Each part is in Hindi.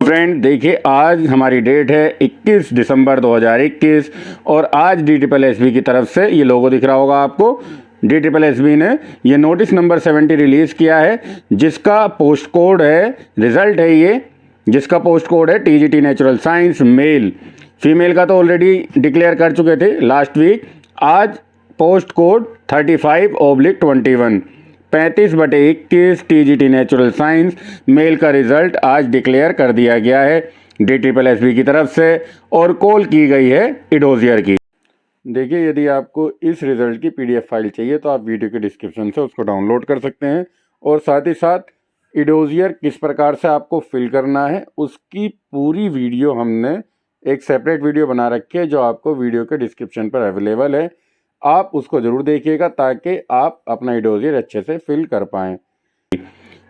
फ्रेंड देखिए, आज हमारी डेट है 21 दिसंबर 2021 और आज DSSB की तरफ से ये लोगो दिख रहा होगा आपको। DSSB ने ये नोटिस नंबर 70 रिलीज़ किया है, जिसका पोस्ट कोड है, रिज़ल्ट है ये, जिसका पोस्ट कोड है TGT natural science male. Female का तो ऑलरेडी डिक्लेयर कर चुके थे लास्ट वीक। आज post code 35/21 35/21 TGT natural science male का रिजल्ट आज डिक्लेयर कर दिया गया है DSSB की तरफ से और कॉल की गई है इडोजियर की। देखिए, यदि आपको इस रिज़ल्ट की PDF फाइल चाहिए तो आप वीडियो के डिस्क्रिप्शन से उसको डाउनलोड कर सकते हैं और साथ ही साथ इडोजियर किस प्रकार से आपको फिल करना है उसकी पूरी वीडियो हमने एक सेपरेट वीडियो बना रखी है, जो आपको वीडियो के डिस्क्रिप्शन पर अवेलेबल है। आप उसको ज़रूर देखिएगा ताकि आप अपना इडोजियर अच्छे से फिल कर पाएँ।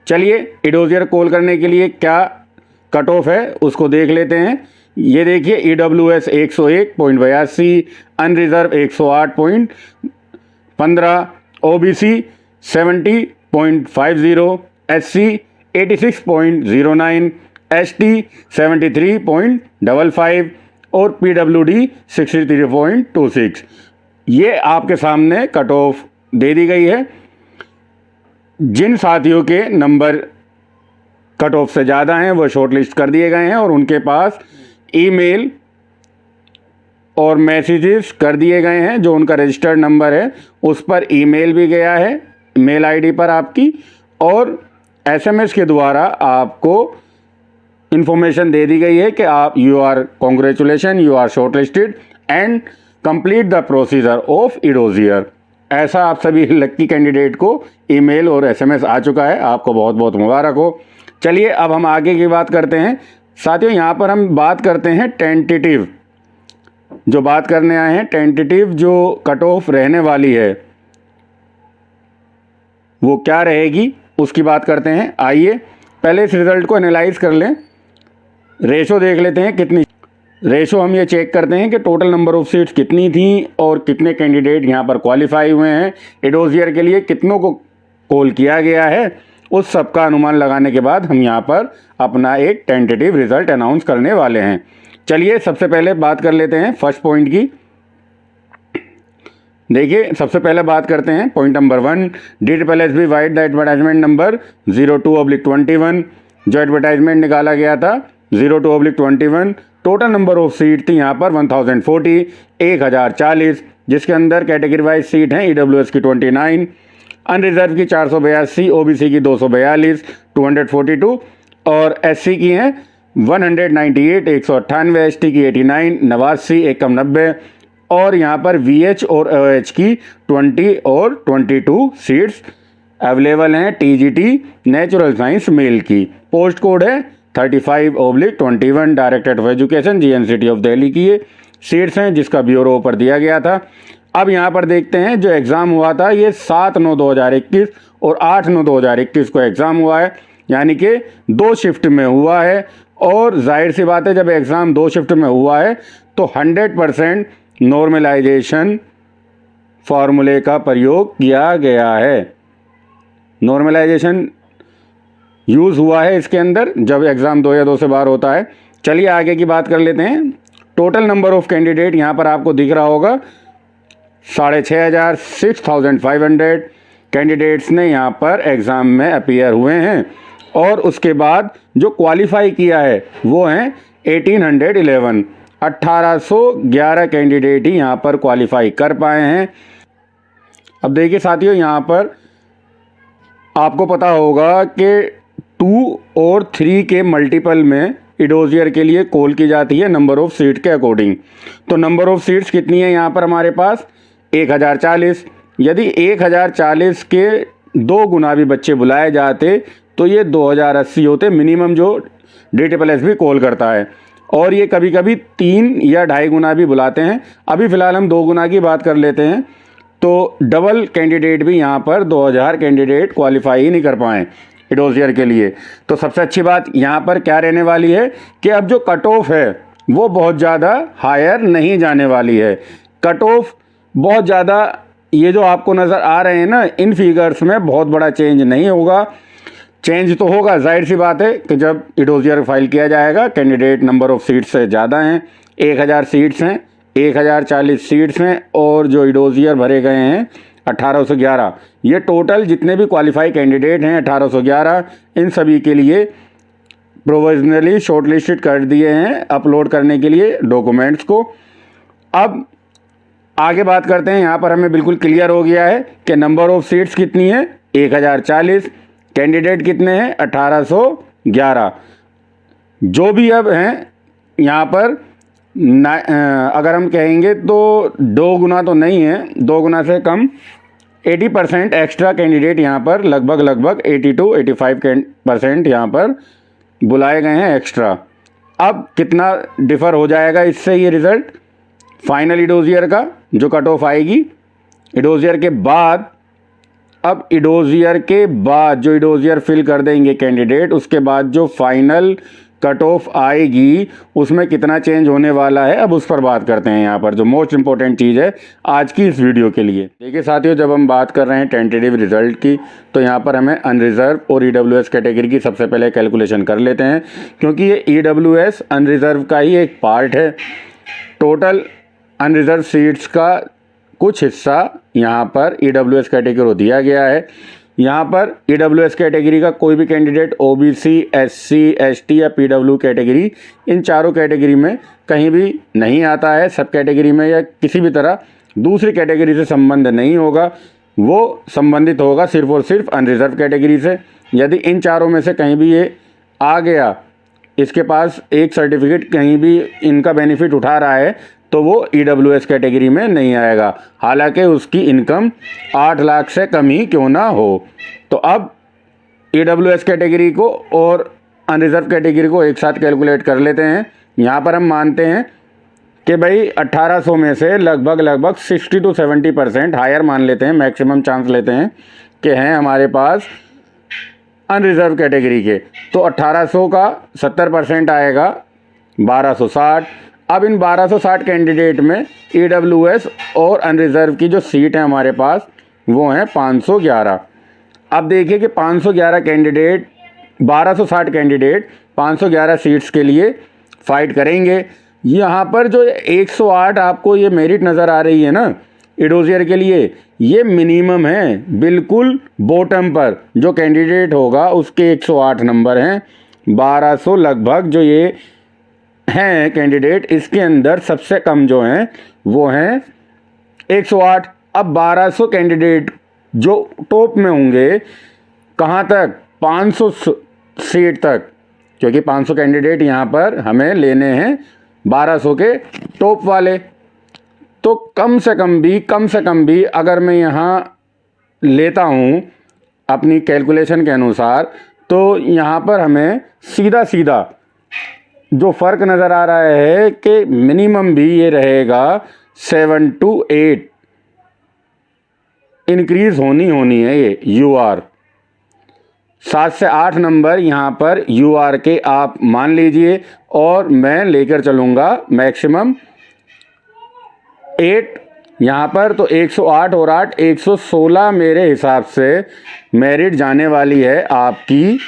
चलिए, इडोजियर कॉल करने के लिए क्या कट ऑफ है उसको देख लेते हैं। ये देखिए, EWS 101.82, unreserved 108.15, OBC 70.50, SC 86.09, ST 73.55 और PWD 63.26। ये आपके सामने कट ऑफ दे दी गई है। जिन साथियों के नंबर कट ऑफ से ज़्यादा हैं वो शॉर्ट लिस्ट कर दिए गए हैं और उनके पास ईमेल और मैसेजेस कर दिए गए हैं। जो उनका रजिस्टर्ड नंबर है उस पर ईमेल भी गया है, मेल आईडी पर आपकी, और SMS के द्वारा आपको इन्फॉर्मेशन दे दी गई है कि आप you are congratulation, you are short listed and complete the procedure of e dossier. ऐसा आप सभी लक्की कैंडिडेट को ईमेल और SMS आ चुका है। आपको बहुत बहुत मुबारक हो। चलिए, अब हम आगे की बात करते हैं। साथियों, यहाँ पर हम बात करते हैं टेंटेटिव, जो बात करने आए हैं टेंटेटिव जो कट ऑफ रहने वाली है वो क्या रहेगी उसकी बात करते हैं। आइए पहले इस रिज़ल्ट को एनालाइज कर लें। रेशो देख लेते हैं कितनी। रेशो हम ये चेक करते हैं कि टोटल नंबर ऑफ़ सीट्स कितनी थी और कितने कैंडिडेट यहाँ पर क्वालिफाई हुए हैं, इडोजियर के लिए कितनों को कॉल किया गया है, उस सब का अनुमान लगाने के बाद हम यहाँ पर अपना एक टेंटेटिव रिज़ल्ट अनाउंस करने वाले हैं। चलिए, सबसे पहले बात कर लेते हैं फर्स्ट पॉइंट की। देखिए, सबसे पहले बात करते हैं point number 1, DSSB wide the advertisement number 02/21। जो एडवर्टाइजमेंट निकाला गया था 02/21, टोटल नंबर ऑफ सीट थी यहाँ पर 1040, 1040, जिसके अंदर कैटेगरी वाइज सीट हैं EWS की 29, अनरिजर्व की 482, OBC की 242, 242 और SC की हैं 198, 198, ST की 89, 89, एकम 90 और यहाँ पर VH और OH की 20 और 22 सीट्स अवेलेबल हैं TGT नेचुरल साइंस मेल की। पोस्ट कोड है 35/21, directorate of education GNCT of Delhi की ये सीट्स हैं, जिसका ब्यूरो ऊपर दिया गया था। अब यहाँ पर देखते हैं जो एग्ज़ाम हुआ था ये 7/9/2021 और 8/9/2021 को एग्ज़ाम हुआ है, यानी कि 2 शिफ्ट में हुआ है। और जाहिर सी बात है, जब एग्ज़ाम 2 शिफ्ट में हुआ है तो 100% नॉर्मलाइजेशन फार्मूले का प्रयोग किया गया है। नॉर्मलाइजेशन यूज़ हुआ है इसके अंदर जब एग्ज़ाम 2 या 2 से बाहर होता है। चलिए आगे की बात कर लेते हैं। टोटल नंबर ऑफ़ कैंडिडेट यहाँ पर आपको दिख रहा होगा 6500 कैंडिडेट्स ने यहाँ पर एग्ज़ाम में अपीयर हुए हैं और उसके बाद जो क्वालिफाई किया है वो हैं 1811 1811 कैंडिडेट ही यहाँ पर क्वालिफाई कर पाए हैं। अब देखिए साथियों, यहाँ पर आपको पता होगा कि 2 और 3 के मल्टीपल में इडोजियर के लिए कॉल की जाती है नंबर ऑफ़ सीट के अकॉर्डिंग। तो नंबर ऑफ़ सीट्स कितनी है यहाँ पर हमारे पास 1040। यदि 1040 के 2 गुना भी बच्चे बुलाए जाते तो ये 2080 होते मिनिमम जो DSSB कॉल करता है, और ये कभी कभी 3 या 2.5 गुना भी बुलाते हैं। अभी फ़िलहाल हम 2 गुना की बात कर लेते हैं। तो डबल कैंडिडेट भी यहाँ पर 2000 कैंडिडेट क्वालिफाई ही नहीं कर पाए इडोजियर के लिए। तो सबसे अच्छी बात यहाँ पर क्या रहने वाली है कि अब जो कट ऑफ है वो बहुत ज़्यादा हायर नहीं जाने वाली है। कट ऑफ बहुत ज़्यादा, ये जो आपको नज़र आ रहे हैं ना इन फिगर्स में, बहुत बड़ा चेंज नहीं होगा। चेंज तो होगा, जाहिर सी बात है कि जब इडोजियर फाइल किया जाएगा, कैंडिडेट नंबर ऑफ सीट्स से ज़्यादा हैं, 1000 सीट्स हैं, 1040 सीट्स हैं, और जो इडोजियर भरे गए हैं 1811। ये टोटल जितने भी क्वालिफाई कैंडिडेट हैं 1811, इन सभी के लिए प्रोविजनली शॉर्टलिस्टेड कर दिए हैं अपलोड करने के लिए डॉक्यूमेंट्स को। अब आगे बात करते हैं। यहाँ पर हमें बिल्कुल क्लियर हो गया है कि नंबर ऑफ सीट्स कितनी है, 1040, कैंडिडेट कितने हैं 1811। जो भी अब हैं यहाँ पर अगर हम कहेंगे तो 2 गुना तो नहीं है, 2 गुना से कम, 80% एक्स्ट्रा कैंडिडेट यहाँ पर लगभग 82-85% यहाँ पर बुलाए गए हैं एक्स्ट्रा। अब कितना डिफ़र हो जाएगा इससे ये रिज़ल्ट फाइनल इडोजियर का जो कट ऑफ आएगी इडोजियर के बाद। अब इडोजियर के बाद जो इडोजियर फिल कर देंगे कैंडिडेट, उसके बाद जो फाइनल कट ऑफ आएगी उसमें कितना चेंज होने वाला है, अब उस पर बात करते हैं। यहाँ पर जो मोस्ट इंपॉर्टेंट चीज़ है आज की इस वीडियो के लिए, देखिए साथियों, जब हम बात कर रहे हैं टेंटेटिव रिजल्ट की तो यहाँ पर हमें अनरिजर्व और ईडब्ल्यूएस कैटेगरी की सबसे पहले कैलकुलेशन कर लेते हैं, क्योंकि ये ईडब्ल्यूएस अनरिजर्व का ही एक पार्ट है। टोटल अनरिजर्व सीट्स का कुछ हिस्सा यहाँ पर ईडब्ल्यूएस कैटेगरी को दिया गया है। यहाँ पर ईडब्ल्यूएस कैटेगरी का कोई भी कैंडिडेट ओबीसी, एससी, एसटी या पीडब्ल्यू कैटेगरी, इन चारों कैटेगरी में कहीं भी नहीं आता है। सब कैटेगरी में या किसी भी तरह दूसरी कैटेगरी से संबंध नहीं होगा, वो संबंधित होगा सिर्फ और सिर्फ अनरिजर्व कैटेगरी से। यदि इन चारों में से कहीं भी ये आ गया, इसके पास एक सर्टिफिकेट कहीं भी इनका बेनिफिट उठा रहा है, तो वो ईडब्ल्यूएस कैटेगरी में नहीं आएगा, हालांकि उसकी इनकम 8 लाख से कम ही क्यों ना हो। तो अब ईडब्ल्यूएस कैटेगरी को और अनरिजर्व कैटेगरी को एक साथ कैलकुलेट कर लेते हैं। यहाँ पर हम मानते हैं कि भाई 1800 में से लगभग 60 to 70% हायर मान लेते हैं, मैक्सिमम चांस लेते हैं कि हैं हमारे पास अनरिजर्व कैटेगरी के। तो 1800 का 70% आएगा 1260। अब इन 1260 कैंडिडेट में ईडब्ल्यूएस और अनरिजर्व की जो सीट है हमारे पास वो हैं 511। अब देखिए कि 511 कैंडिडेट, 1260 कैंडिडेट 511 सीट्स के लिए फ़ाइट करेंगे। यहाँ पर जो 108 आपको ये मेरिट नज़र आ रही है ना इडोजियर के लिए, ये मिनिमम है, बिल्कुल बॉटम पर जो कैंडिडेट होगा उसके 108 नंबर हैं। 1200 लगभग जो ये हैं कैंडिडेट, इसके अंदर सबसे कम जो हैं वो हैं 108। अब 1200 कैंडिडेट जो टॉप में होंगे कहाँ तक, 500 सीट तक, क्योंकि 500 कैंडिडेट यहाँ पर हमें लेने हैं 1200 के टॉप वाले। तो कम से कम भी अगर मैं यहाँ लेता हूँ अपनी कैलकुलेशन के अनुसार, तो यहाँ पर हमें सीधा जो फ़र्क नज़र आ रहा है कि मिनिमम भी ये रहेगा 7 to 8 इंक्रीज़ होनी है ये यूआर। 7 से 8 नंबर यहाँ पर यूआर के आप मान लीजिए, और मैं लेकर चलूँगा मैक्सिमम 8 यहाँ पर। तो 108 और 8 116 मेरे हिसाब से मेरिट जाने वाली है आपकी,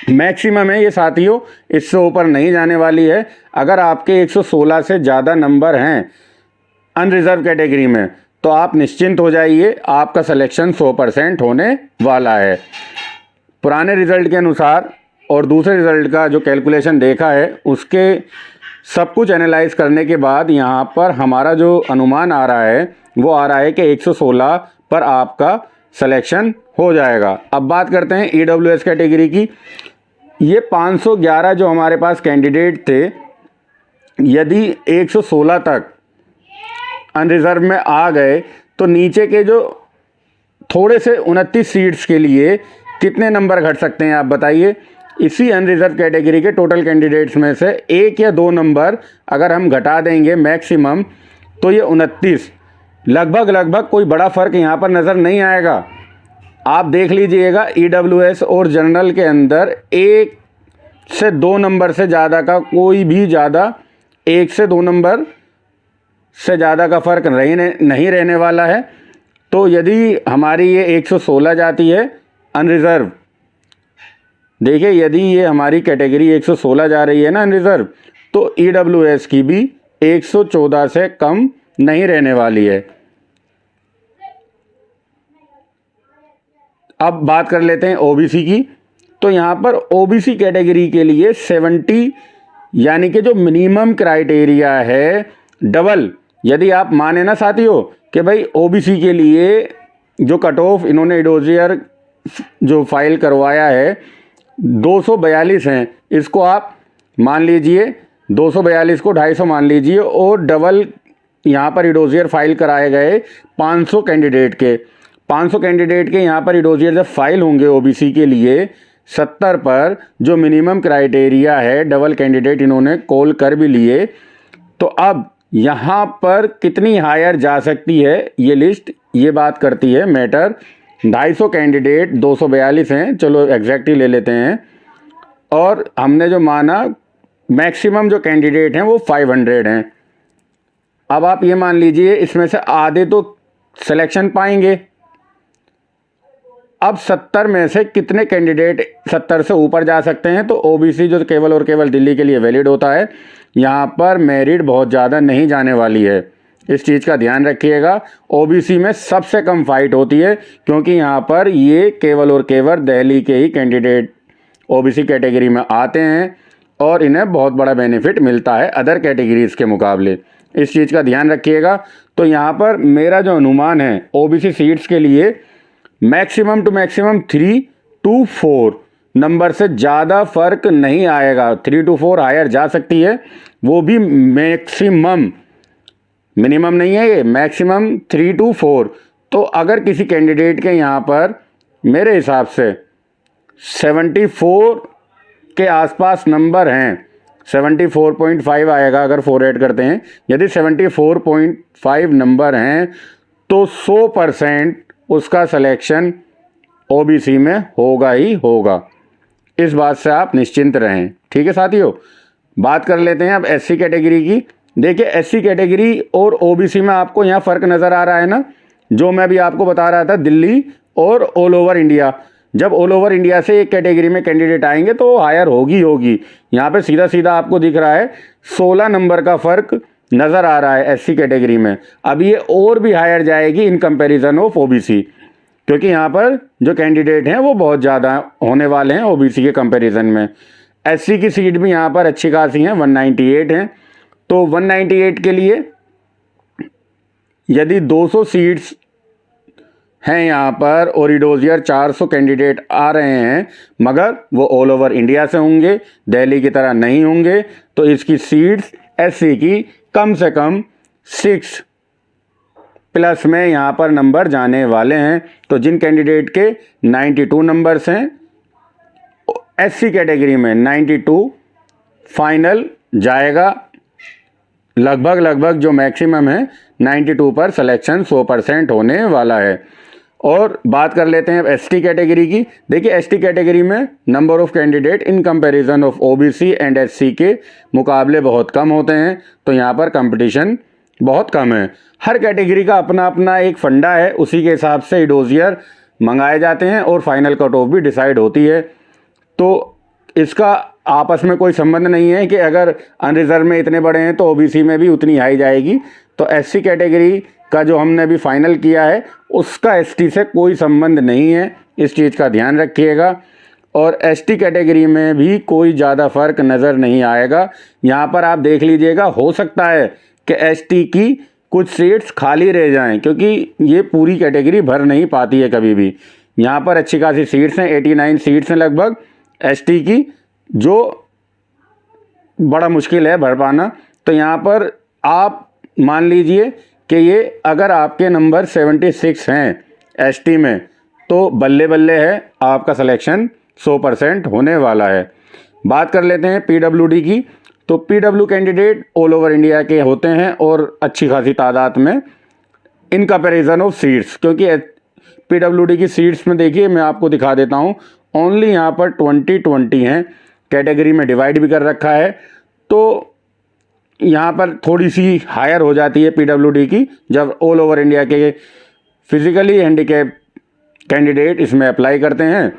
मैक्सिमम है ये साथियों, इससे ऊपर नहीं जाने वाली है। अगर आपके 116 से ज़्यादा नंबर हैं अनरिजर्व कैटेगरी में तो आप निश्चिंत हो जाइए, आपका सिलेक्शन 100% होने वाला है। पुराने रिज़ल्ट के अनुसार और दूसरे रिज़ल्ट का जो कैलकुलेशन देखा है उसके सब कुछ एनालाइज करने के बाद यहाँ पर हमारा जो अनुमान आ रहा है वो आ रहा है कि 116 पर आपका सिलेक्शन हो जाएगा। अब बात करते हैं ईडब्ल्यूएस कैटेगरी की। ये 511 जो हमारे पास कैंडिडेट थे, यदि 116 तक अनरिजर्व में आ गए तो नीचे के जो थोड़े से 29 सीट्स के लिए कितने नंबर घट सकते हैं आप बताइए। इसी अनरिजर्व कैटेगरी के टोटल कैंडिडेट्स में से 1 या 2 नंबर अगर हम घटा देंगे मैक्सिमम, तो ये 29, लगभग कोई बड़ा फ़र्क यहाँ पर नज़र नहीं आएगा। आप देख लीजिएगा ईडब्ल्यूएस और जनरल के अंदर 1 से 2 नंबर से ज़्यादा का कोई भी 1 से 2 नंबर से ज़्यादा का फ़र्क नहीं रहने वाला है। तो यदि हमारी ये 116 जाती है अनरिजर्व देखिए यदि ये हमारी कैटेगरी 116 जा रही है ना रिजर्व, तो ईडब्ल्यूएस की भी 114 से कम नहीं रहने वाली है। अब बात कर लेते हैं ओबीसी की। तो यहाँ पर ओबीसी कैटेगरी के लिए 70 यानी कि जो मिनिमम क्राइटेरिया है डबल, यदि आप माने ना साथियों कि भाई ओबीसी के लिए जो कट ऑफ इन्होंने डोजियर जो फाइल करवाया है 242 हैं, इसको आप मान लीजिए 242 को 250 मान लीजिए, और डबल यहाँ पर इडोजियर फाइल कराए गए 500 कैंडिडेट के। 500 कैंडिडेट के यहाँ पर इडोजियर जब फाइल होंगे ओबीसी के लिए 70 पर, जो मिनिमम क्राइटेरिया है डबल कैंडिडेट इन्होंने कॉल कर भी लिए, तो अब यहाँ पर कितनी हायर जा सकती है ये लिस्ट, ये बात करती है मैटर। 250 कैंडिडेट 242 हैं, चलो एग्जैक्टली ले लेते हैं, और हमने जो माना मैक्सिमम जो कैंडिडेट हैं वो 500 हैं। अब आप ये मान लीजिए इसमें से आधे तो सिलेक्शन पाएंगे। अब 70 में से कितने कैंडिडेट 70 से ऊपर जा सकते हैं? तो ओबीसी जो केवल और केवल दिल्ली के लिए वैलिड होता है, यहाँ पर मेरिट बहुत ज़्यादा नहीं जाने वाली है, इस चीज़ का ध्यान रखिएगा। ओबीसी में सबसे कम फाइट होती है, क्योंकि यहाँ पर ये केवल और केवल दिल्ली के ही कैंडिडेट ओबीसी कैटेगरी में आते हैं और इन्हें बहुत बड़ा बेनिफिट मिलता है अदर कैटेगरीज़ के मुकाबले, इस चीज़ का ध्यान रखिएगा। तो यहाँ पर मेरा जो अनुमान है ओबीसी सीट्स के लिए maximum two maximum 3 to 4 number से ज़्यादा फ़र्क नहीं आएगा। 3 to 4 हायर जा सकती है, वो भी मैक्सिमम, मिनिमम नहीं है ये, मैक्सिमम 3 to 4। तो अगर किसी कैंडिडेट के यहाँ पर मेरे हिसाब से 74 के आसपास नंबर हैं, 74.5 आएगा अगर 4 ऐड करते हैं, यदि 74.5 नंबर हैं तो 100% उसका सिलेक्शन ओबीसी में होगा ही होगा, इस बात से आप निश्चिंत रहें। ठीक है साथियों, बात कर लेते हैं अब एससी कैटेगरी की। देखिए एससी कैटेगरी और ओबीसी में आपको यहाँ फ़र्क नज़र आ रहा है ना, जो मैं भी आपको बता रहा था दिल्ली और ऑल ओवर इंडिया। जब ऑल ओवर इंडिया से एक कैटेगरी में कैंडिडेट आएंगे तो हायर होगी। यहाँ पे सीधा सीधा आपको दिख रहा है 16 नंबर का फ़र्क नज़र आ रहा है एससी कैटेगरी में। अब ये और भी हायर जाएगी इन कंपैरिजन ऑफ ओबीसी, क्योंकि यहाँ पर जो कैंडिडेट हैं वो बहुत ज़्यादा होने वाले हैं ओबीसी के कंपैरिजन में। एससी की सीट भी यहाँ पर अच्छी खासी हैं, 198 हैं। तो 198 के लिए यदि 200 सीट्स हैं यहाँ पर और इडोजियर 400 कैंडिडेट आ रहे हैं, मगर वो ऑल ओवर इंडिया से होंगे, दिल्ली की तरह नहीं होंगे, तो इसकी सीट्स एससी की कम से कम 6 प्लस में यहाँ पर नंबर जाने वाले हैं। तो जिन कैंडिडेट के 92 नंबर्स हैं एससी कैटेगरी में 92 फाइनल जाएगा, लगभग जो मैक्सिमम है 92 पर सिलेक्शन 100% होने वाला है। और बात कर लेते हैं अब एसटी कैटेगरी की। देखिए एसटी कैटेगरी में number of candidate in comparison of OBC and SC के मुकाबले बहुत कम होते हैं, तो यहाँ पर कंपटीशन बहुत कम है। हर कैटेगरी का अपना अपना एक फंडा है, उसी के हिसाब से डोजियर मंगाए जाते हैं और फाइनल कट ऑफ भी डिसाइड होती है। तो इसका आपस में कोई संबंध नहीं है कि अगर अनरिजर्व में इतने बड़े हैं तो ओबीसी में भी उतनी हाई जाएगी। तो एससी कैटेगरी का जो हमने अभी फाइनल किया है उसका एसटी से कोई संबंध नहीं है, इस चीज़ का ध्यान रखिएगा। और एसटी कैटेगरी में भी कोई ज़्यादा फ़र्क नज़र नहीं आएगा। यहाँ पर आप देख लीजिएगा, हो सकता है कि एसटी की कुछ सीट्स खाली रह जाएं, क्योंकि ये पूरी कैटेगरी भर नहीं पाती है कभी भी। यहाँ पर अच्छी खासी सीट्स हैं, 89 सीट्स हैं लगभग एसटी की, जो बड़ा मुश्किल है भर पाना। तो यहाँ पर आप मान लीजिए कि ये अगर आपके नंबर 76 हैं एसटी में, तो बल्ले बल्ले है, आपका सिलेक्शन 100% होने वाला है। बात कर लेते हैं पीडब्ल्यूडी की। तो PW candidate all over India के होते हैं और अच्छी खासी तादाद में इन कंपैरिजन ऑफ सीट्स, क्योंकि पीडब्ल्यूडी की सीट्स में देखिए मैं आपको दिखा देता हूँ, ओनली यहाँ पर 20 हैं, कैटेगरी में डिवाइड भी कर रखा है। तो यहाँ पर थोड़ी सी हायर हो जाती है पीडब्ल्यूडी की जब ऑल ओवर इंडिया के फिज़िकली हैंडीकैप कैंडिडेट इसमें अप्लाई करते हैं।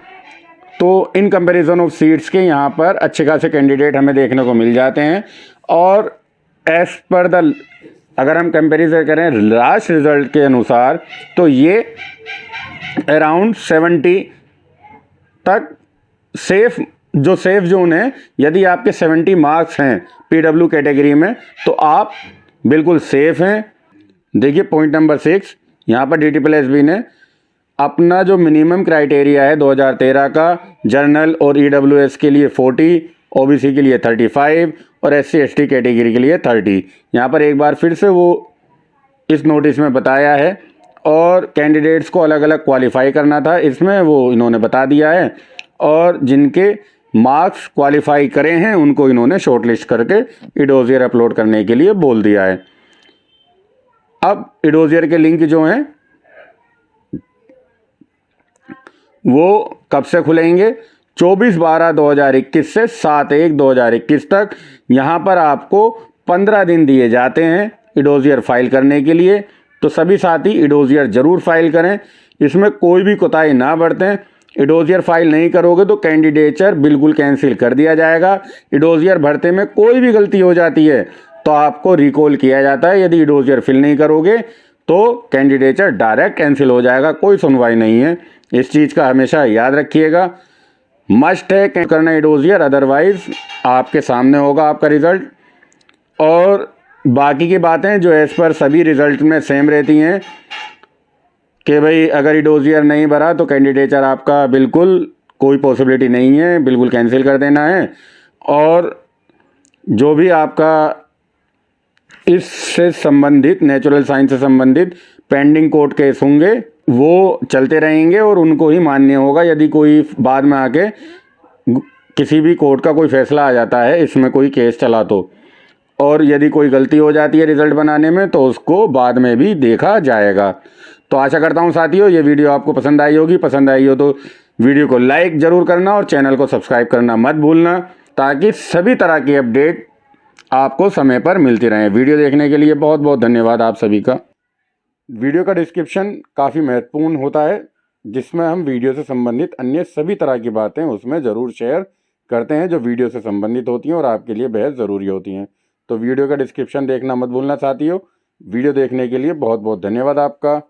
तो इन कंपैरिजन ऑफ सीट्स के यहाँ पर अच्छे खासे कैंडिडेट हमें देखने को मिल जाते हैं। और एज पर द अगर हम कंपैरिजन करें लास्ट रिजल्ट के अनुसार तो ये अराउंड 70 तक सेफ जोन है। यदि आपके 70 मार्क्स हैं पीडब्ल्यू कैटेगरी में तो आप बिल्कुल सेफ हैं। देखिए पॉइंट नंबर 6, यहाँ पर DSSB ने अपना जो मिनिमम क्राइटेरिया है 2013 का जर्नल और EWS के लिए 40, OBC के लिए 35 और SC ST कैटेगरी के लिए 30, यहाँ पर एक बार फिर से वो इस नोटिस में बताया है। और कैंडिडेट्स को अलग अलग क्वालिफाई करना था, इसमें वो इन्होंने बता दिया है। और जिनके मार्क्स क्वालिफाई करे हैं उनको इन्होंने शॉर्टलिस्ट करके इडोजियर अपलोड करने के लिए बोल दिया है। अब इडोजियर के लिंक जो हैं वो कब से खुलेंगे? 24/12/2021 से 7/1/2021 तक। यहाँ पर आपको 15 दिन दिए जाते हैं इडोजियर फाइल करने के लिए। तो सभी साथी इडोजियर ज़रूर फाइल करें, इसमें कोई भी कोताही ना बरतें। इडोजियर फाइल नहीं करोगे तो कैंडिडेचर बिल्कुल कैंसिल कर दिया जाएगा। इडोजियर भरते में कोई भी गलती हो जाती है तो आपको रिकॉल किया जाता है। यदि इडोजियर फिल नहीं करोगे तो कैंडिडेचर डायरेक्ट कैंसिल हो जाएगा, कोई सुनवाई नहीं है। इस चीज़ का हमेशा याद रखिएगा। मस्ट है करना इडोजियर, अदरवाइज आपके सामने होगा आपका रिज़ल्ट। और बाकी की बातें जो एज पर सभी रिज़ल्ट में सेम रहती हैं कि भाई अगर इडोजियर नहीं भरा तो कैंडिडेचर आपका बिल्कुल कोई पॉसिबिलिटी नहीं है, बिल्कुल कैंसिल कर देना है। और जो भी आपका इससे संबंधित नेचुरल साइंस से संबंधित पेंडिंग कोर्ट केस होंगे वो चलते रहेंगे और उनको ही मान्य होगा। यदि कोई बाद में आके किसी भी कोर्ट का कोई फैसला आ जाता है इसमें कोई केस चला तो, और यदि कोई गलती हो जाती है रिज़ल्ट बनाने में तो उसको बाद में भी देखा जाएगा। तो आशा करता हूँ साथियों ये वीडियो आपको पसंद आई होगी। पसंद आई हो तो वीडियो को लाइक ज़रूर करना और चैनल को सब्सक्राइब करना मत भूलना, ताकि सभी तरह की अपडेट आपको समय पर मिलती रहें। वीडियो देखने के लिए बहुत बहुत धन्यवाद आप सभी का। वीडियो का डिस्क्रिप्शन काफ़ी महत्वपूर्ण होता है, जिसमें हम वीडियो से संबंधित अन्य सभी तरह की बातें उसमें ज़रूर शेयर करते हैं जो वीडियो से संबंधित होती हैं और आपके लिए बेहद ज़रूरी होती हैं। तो वीडियो का डिस्क्रिप्शन देखना मत भूलना साथियों। वीडियो देखने के लिए बहुत बहुत धन्यवाद आपका।